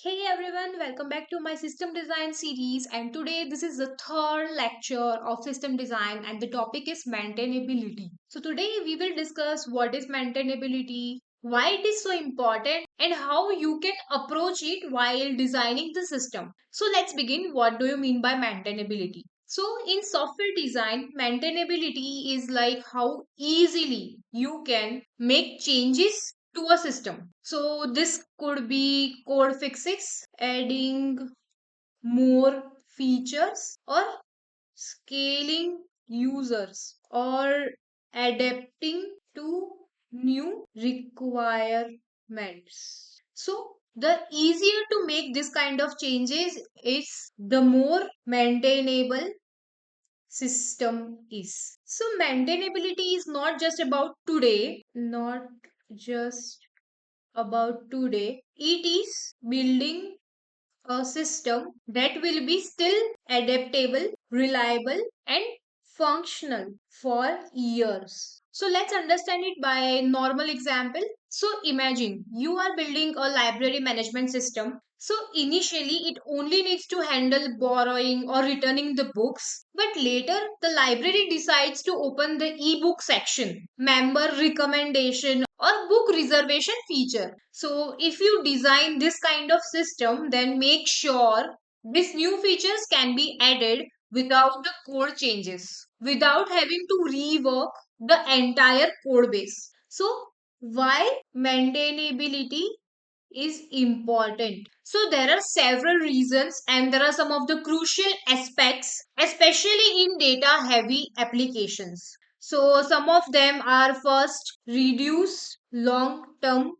Hey everyone, welcome back to my system design series. And today, this is the third lecture of system design, and the topic is maintainability. So, today we will discuss what is maintainability, why it is so important, and how you can approach it while designing the system. So, let's begin. What do you mean by maintainability? So, in software design, maintainability is like how easily you can make changes to a system. So this could be code fixes, adding more features, or scaling users, or adapting to new requirements. So the easier to make this kind of changes is, the more maintainable system is. So maintainability is not just about today. It is building a system that will be still adaptable, reliable, and functional for years. So let's understand it by normal example. So imagine you are building a library management system. So initially it only needs to handle borrowing or returning the books, but later the library decides to open the ebook section, member recommendation, or book reservation feature. So if you design this kind of system, then make sure these new features can be added without the code changes, without having to rework the entire code base. So why maintainability is important? So there are several reasons, and there are some of the crucial aspects, especially in data heavy applications. So some of them are: first, reduce long term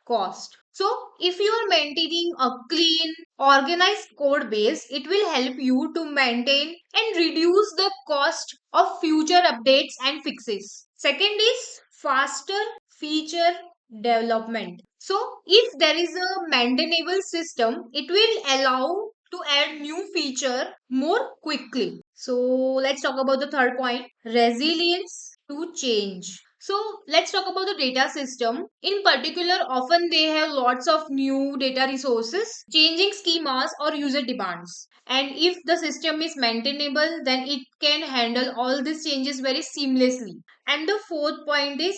cost. So if you are maintaining a clean, organized code base, it will help you to maintain and reduce the cost of future updates and fixes. Second is faster feature development. So if there is a maintainable system, it will allow to add new feature more quickly. So let's talk about the third point: resilience to change. So let's talk about the data system. In particular, often they have lots of new data resources, changing schemas or user demands. And if the system is maintainable, then it can handle all these changes very seamlessly. And the fourth point is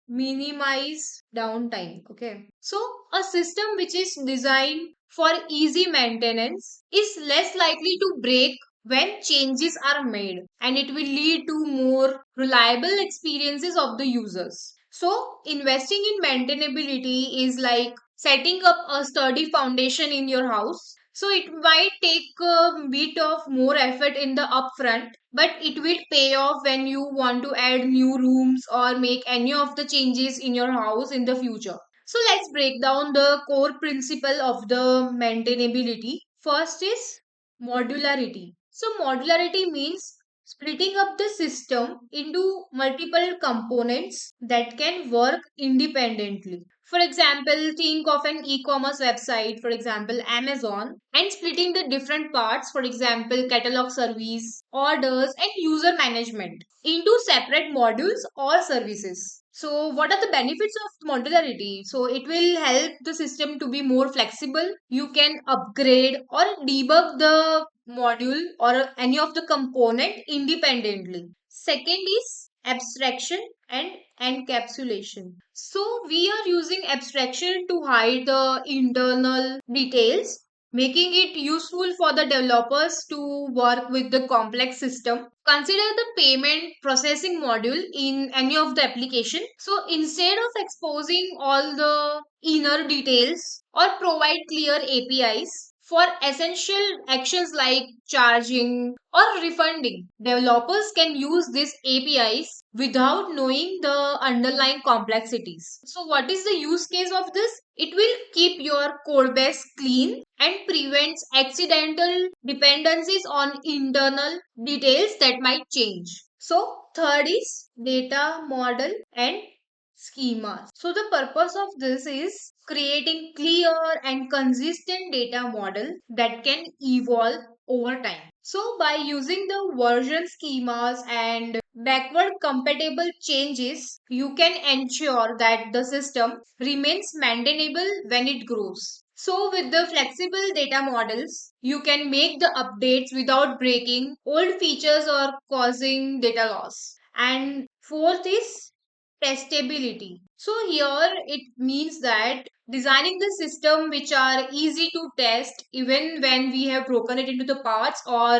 minimize downtime. Okay. So a system which is designed for easy maintenance is less likely to break when changes are made, and it will lead to more reliable experiences of the users. So investing in maintainability is like setting up a sturdy foundation in your house. So it might take a bit of more effort in the upfront, but it will pay off when you want to add new rooms or make any of the changes in your house in the future. So let's break down the core principle of the maintainability. First is modularity. So modularity means splitting up the system into multiple components that can work independently. For example, think of an e-commerce website, for example, Amazon, and splitting the different parts, for example, catalog service, orders, and user management, into separate modules or services. So, what are the benefits of modularity? So, it will help the system to be more flexible. You can upgrade or debug the module or any of the component independently. Second is abstraction and encapsulation. So we are using abstraction to hide the internal details, making it useful for the developers to work with the complex system. Consider the payment processing module in any of the application. So instead of exposing all the inner details, or provide clear APIs for essential actions like charging or refunding, developers can use these APIs without knowing the underlying complexities. So, what is the use case of this? It will keep your code base clean and prevents accidental dependencies on internal details that might change. So, third is data model and schemas. So the purpose of this is creating clear and consistent data model that can evolve over time. So by using the version schemas and backward compatible changes, you can ensure that the system remains maintainable when it grows. So with the flexible data models, you can make the updates without breaking old features or causing data loss. And fourth is testability. So here it means that designing the system which are easy to test even when we have broken it into the parts, or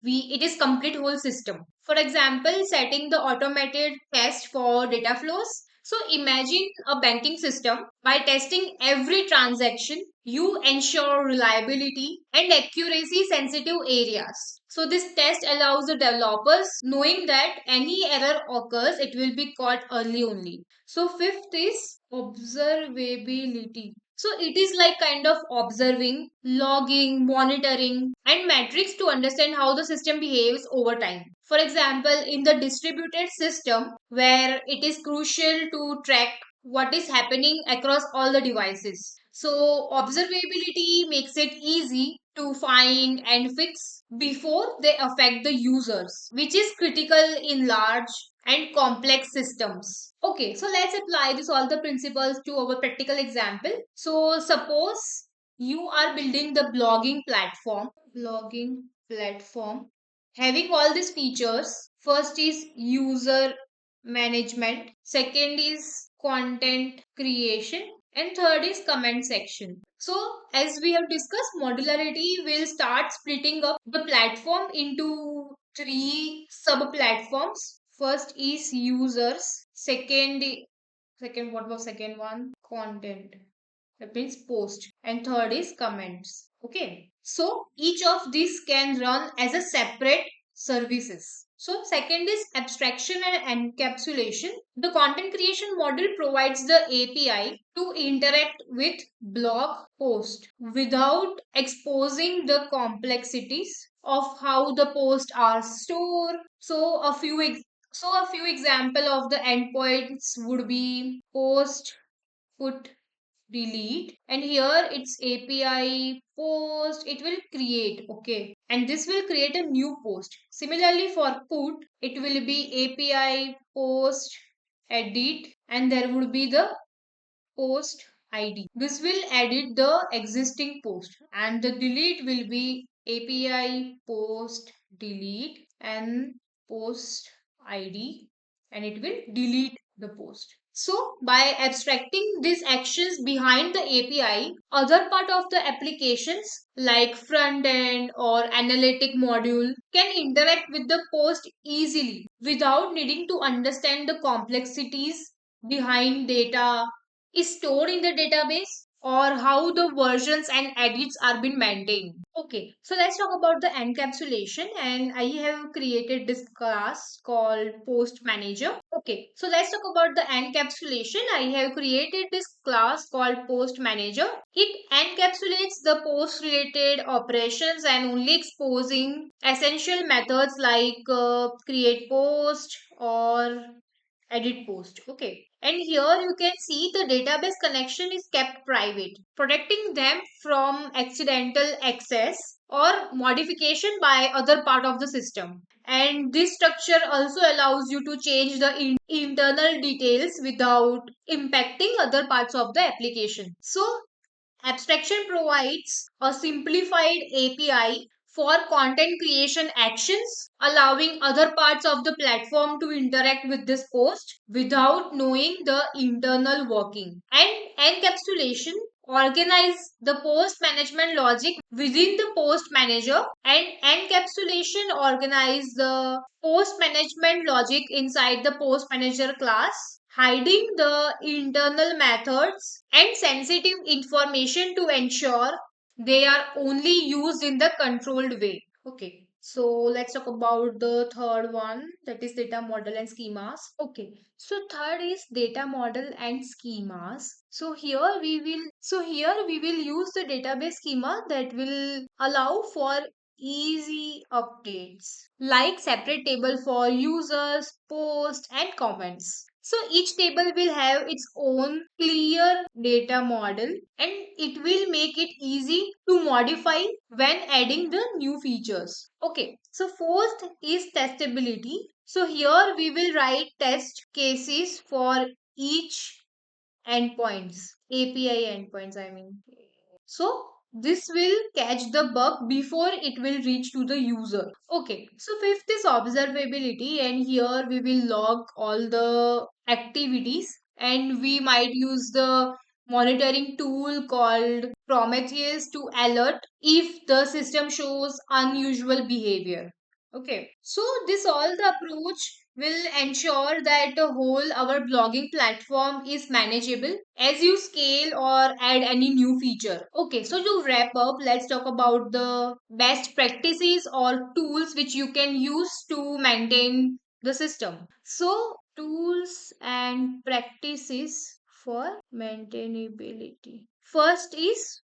we it is complete whole system. For example, setting the automated test for data flows. So imagine a banking system. By testing every transaction, you ensure reliability and accuracy sensitive areas. So this test allows the developers knowing that any error occurs, it will be caught early only. So fifth is observability. So it is like kind of observing, logging, monitoring, and metrics to understand how the system behaves over time. For example, in the distributed system, where it is crucial to track what is happening across all the devices. So, observability makes it easy to find and fix before they affect the users, which is critical in large and complex systems. Okay, so let's apply this all the principles to our practical example. So, suppose you are building the blogging platform having all these features. First is user management, second is content creation, and third is comment section. So as we have discussed, modularity will start splitting up the platform into three sub platforms. First is users, second what was second one, content, that means post, and third is comments. Okay, so each of these can run as a separate services. So second is abstraction and encapsulation. The content creation model provides the API to interact with blog post without exposing the complexities of how the posts are stored. So a few example of the endpoints would be post, put, delete, and here it's API post, it will create, okay, and this will create a new post. Similarly for put, it will be API post edit, and there would be the post ID. This will edit the existing post, and the delete will be API post delete and post ID, and it will delete the post. So by abstracting these actions behind the API, other part of the applications like front end or analytic module can interact with the post easily without needing to understand the complexities behind data is stored in the database, or how the versions and edits are being maintained. Okay, so let's talk about the encapsulation, and I have created this class called post manager. Okay, so let's talk about the encapsulation. I have created this class called post manager. It encapsulates the post related operations and only exposing essential methods like create post or edit post. Okay, and here you can see the database connection is kept private, protecting them from accidental access or modification by other part of the system. And this structure also allows you to change the internal details without impacting other parts of the application. So abstraction provides a simplified API for content creation actions, allowing other parts of the platform to interact with this post without knowing the internal working. And encapsulation organize the post management logic within the post manager, and encapsulation organize the post management logic inside the post manager class, hiding the internal methods and sensitive information to ensure they are only used in the controlled way. Okay, so let's talk about the third one, that is data model and schemas. Okay, so third is data model and schemas. So here we will use the database schema that will allow for easy updates like separate table for users, posts, and comments. So each table will have its own clear data model, and it will make it easy to modify when adding the new features. Okay, so fourth is testability. So here we will write test cases for each endpoints, API endpoints, I mean. So this will catch the bug before it will reach to the user. Okay, so fifth is observability, and here we will log all the activities, and we might use the monitoring tool called Prometheus to alert if the system shows unusual behavior. Okay, so this all the approach will ensure that the whole our blogging platform is manageable as you scale or add any new feature. Okay, so to wrap up, let's talk about the best practices or tools which you can use to maintain the system. So tools and practices for maintainability. First is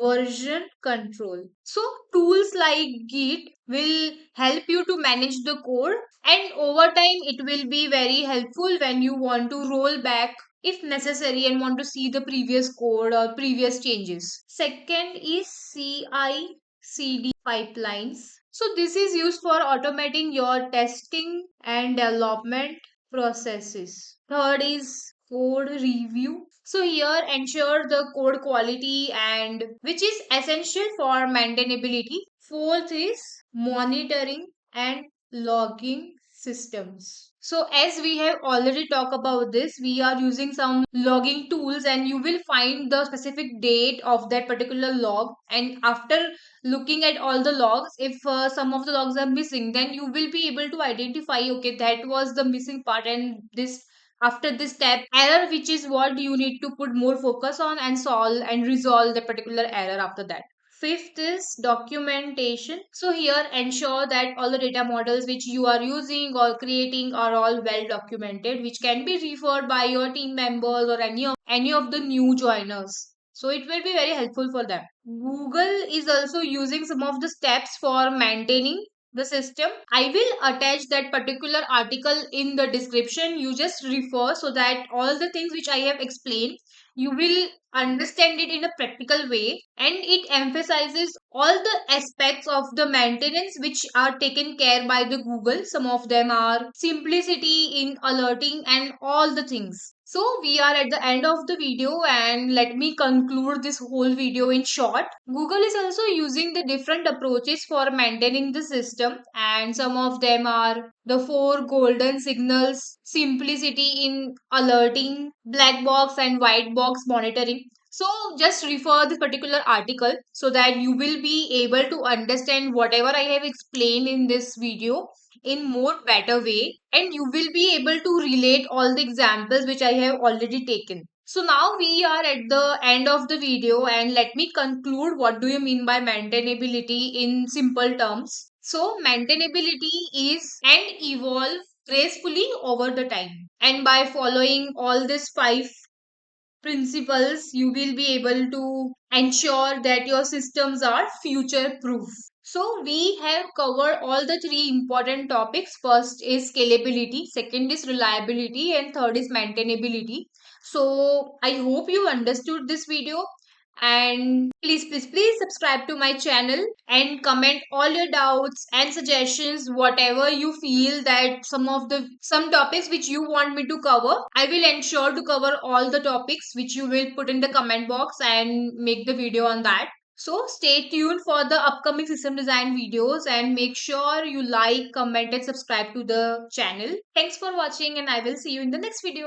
version control. So tools like Git will help you to manage the code, and over time it will be very helpful when you want to roll back if necessary and want to see the previous code or previous changes. Second is CI CD pipelines. So this is used for automating your testing and development processes. Third is code review. So here ensure the code quality and which is essential for maintainability. Fourth is monitoring and logging systems. So as we have already talked about this, we are using some logging tools, and you will find the specific date of that particular log, and after looking at all the logs, if some of the logs are missing, then you will be able to identify, okay, that was the missing part, and this after this step error, which is what you need to put more focus on and solve and resolve the particular error after that. Fifth is documentation. So here ensure that all the data models which you are using or creating are all well documented, which can be referred by your team members or any of the new joiners. So it will be very helpful for them. Google is also using some of the steps for maintaining the system. I will attach that particular article in the description. You just refer so that all the things which I have explained, you will understand it in a practical way, and it emphasizes all the aspects of the maintenance which are taken care by the Google. Some of them are simplicity in alerting and all the things. So we are at the end of the video, and let me conclude this whole video in short. Google is also using the different approaches for maintaining the system, and some of them are the four golden signals, simplicity in alerting, black box and white box monitoring. So just refer this particular article so that you will be able to understand whatever I have explained in this video in more better way, and you will be able to relate all the examples which I have already taken. So now we are at the end of the video, and let me conclude what do you mean by maintainability in simple terms. So maintainability is and evolve gracefully over the time, and by following all these five principles, you will be able to ensure that your systems are future proof. So, we have covered all the three important topics. First is scalability, second is reliability, and third is maintainability. So, I hope you understood this video, and please subscribe to my channel and comment all your doubts and suggestions, whatever you feel that some topics which you want me to cover. I will ensure to cover all the topics which you will put in the comment box and make the video on that. So stay tuned for the upcoming system design videos, and make sure you like, comment and subscribe to the channel. Thanks for watching, and I will see you in the next video.